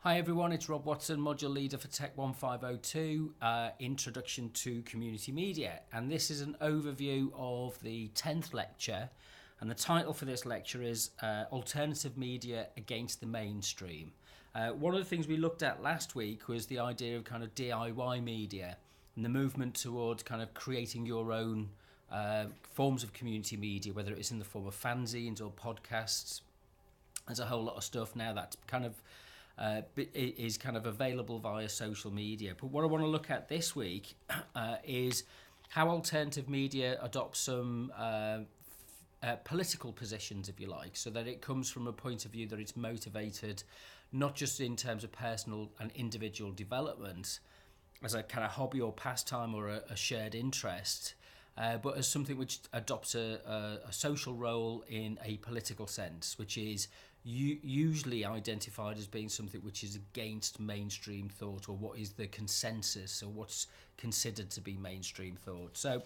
Hi everyone, it's Rob Watson, Module Leader for TECH1502 Introduction to Community Media, and this is an overview of the 10th lecture, and the title for this lecture is Alternative Media Against the Mainstream. One of the things we looked at last week was the idea of kind of DIY media and the movement towards kind of creating your own forms of community media, whether it's in the form of fanzines or podcasts. There's a whole lot of stuff now that's kind of is kind of available via social media. But what I want to look at this week is how alternative media adopts some political positions, if you like, so that it comes from a point of view that it's motivated not just in terms of personal and individual development as a kind of hobby or pastime or a shared interest, but as something which adopts a social role in a political sense, which is usually identified as being something which is against mainstream thought, or what is the consensus, or what's considered to be mainstream thought. So,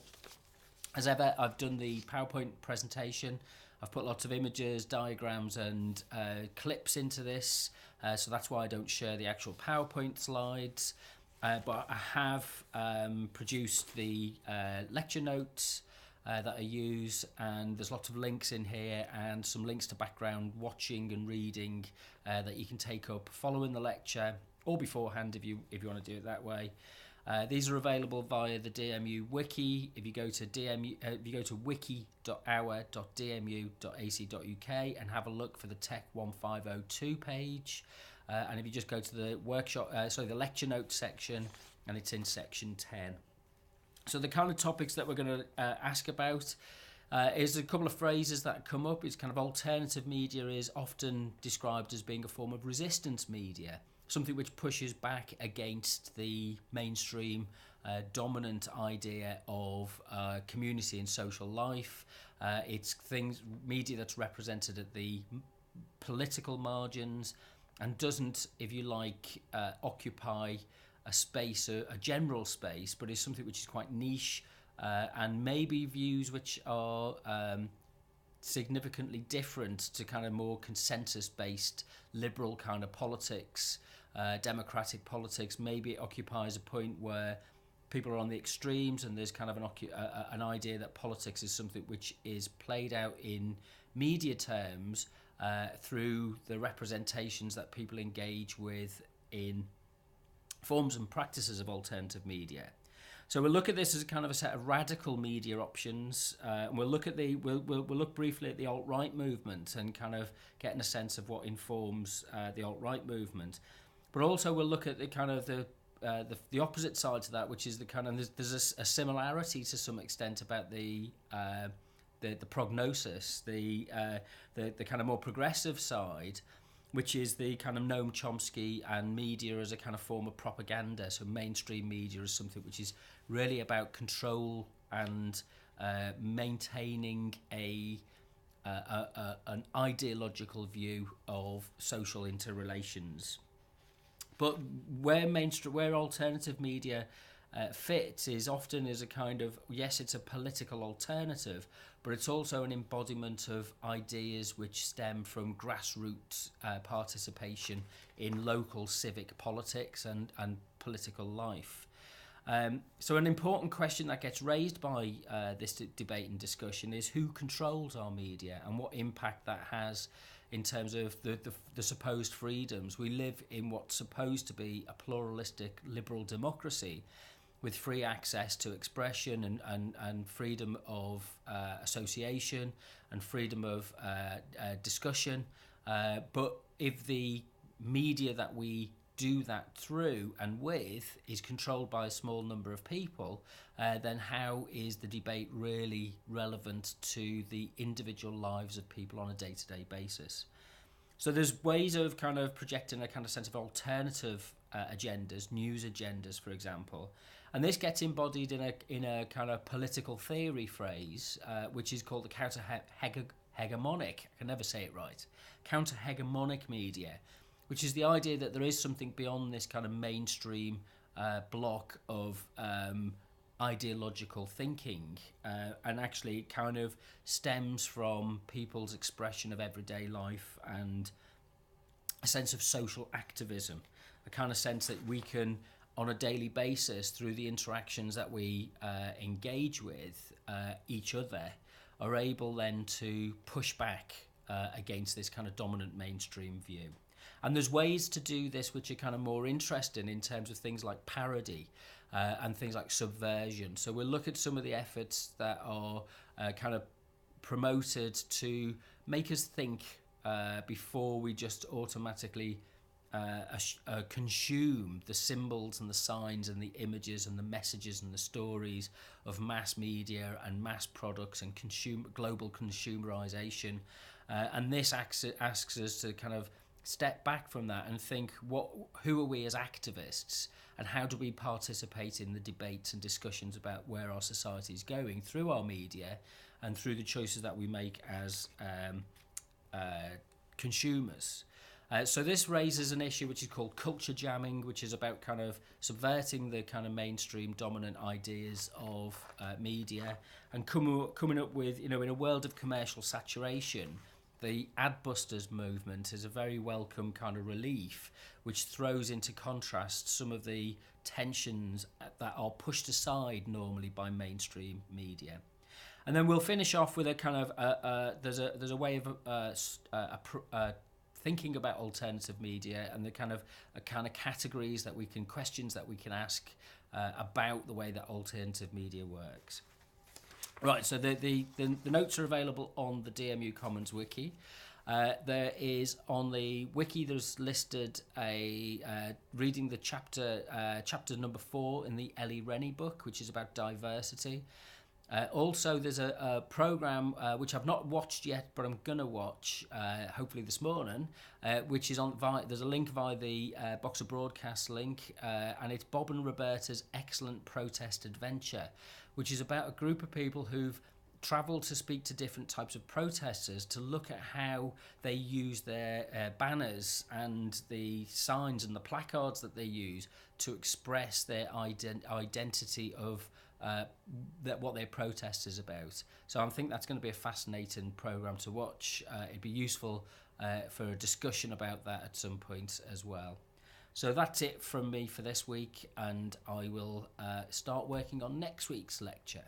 as ever, I've done the PowerPoint presentation. I've put lots of images, diagrams and clips into this, so that's why I don't share the actual PowerPoint slides. But I have produced the lecture notes that I use, and there's lots of links in here and some links to background watching and reading that you can take up following the lecture or beforehand if you want to do it that way. These are available via the DMU wiki. If you go to wiki.our.dmu.ac.uk and have a look for the TECH1502 page, and if you just go to the the lecture notes section, and it's in section 10. So the kind of topics that we're going to ask about is a couple of phrases that come up. It's kind of alternative media is often described as being a form of resistance media, something which pushes back against the mainstream dominant idea of community and social life. It's media that's represented at the political margins and doesn't, if you like, occupy a space, a general space, but is something which is quite niche and maybe views which are significantly different to kind of more consensus-based liberal kind of politics, democratic politics. Maybe it occupies a point where people are on the extremes, and there's kind of an idea that politics is something which is played out in media terms through the representations that people engage with in forms and practices of alternative media. So we'll look at this as a kind of a set of radical media options, and we'll look look briefly at the alt-right movement and kind of getting a sense of what informs the alt-right movement. But also we'll look at the kind of the opposite side to that, which is the kind of there's a similarity to some extent about the prognosis, the kind of more progressive side, which is the kind of Noam Chomsky and media as a kind of form of propaganda. So mainstream media is something which is really about control and maintaining an ideological view of social interrelations. But where alternative media fits is often as a kind of, yes, it's a political alternative, but it's also an embodiment of ideas which stem from grassroots participation in local civic politics and political life. So an important question that gets raised by this debate and discussion is who controls our media and what impact that has in terms of the supposed freedoms. We live in what's supposed to be a pluralistic liberal democracy with free access to expression and freedom of association and freedom of discussion. But if the media that we do that through and with is controlled by a small number of people, then how is the debate really relevant to the individual lives of people on a day-to-day basis? So there's ways of kind of projecting a kind of sense of alternative agendas, news agendas, for example. And this gets embodied in a kind of political theory phrase, which is called the counter-hegemonic. I can never say it right. Counter-hegemonic media, which is the idea that there is something beyond this kind of mainstream block of ideological thinking, and actually it kind of stems from people's expression of everyday life and a sense of social activism, a kind of sense that we can, on a daily basis, through the interactions that we engage with each other, are able then to push back against this kind of dominant mainstream view. And there's ways to do this which are kind of more interesting in terms of things like parody and things like subversion. So we'll look at some of the efforts that are kind of promoted to make us think before we just automatically consume the symbols and the signs and the images and the messages and the stories of mass media and mass products and global consumerization. And this asks us to kind of step back from that and think, who are we as activists, and how do we participate in the debates and discussions about where our society is going through our media and through the choices that we make as consumers. So this raises an issue which is called culture jamming, which is about kind of subverting the kind of mainstream dominant ideas of media and coming up with, in a world of commercial saturation, the Adbusters movement is a very welcome kind of relief, which throws into contrast some of the tensions that are pushed aside normally by mainstream media. And then we'll finish off with a kind of there's a way of thinking about alternative media and the kind of categories that we can, questions that we can ask about the way that alternative media works. Right, so the notes are available on the DMU Commons wiki. There is on the wiki, there's listed reading the chapter number 4 in the Ellie Rennie book, which is about diversity. Also, there's a program which I've not watched yet, but I'm gonna watch hopefully this morning, which is there's a link via the Boxer Broadcast link, and it's Bob and Roberta's Excellent Protest Adventure, which is about a group of people who've travelled to speak to different types of protesters to look at how they use their banners and the signs and the placards that they use to express their identity of what their protest is about. So I think that's going to be a fascinating programme to watch. It'd be useful for a discussion about that at some point as well. So that's it from me for this week, and I will start working on next week's lecture.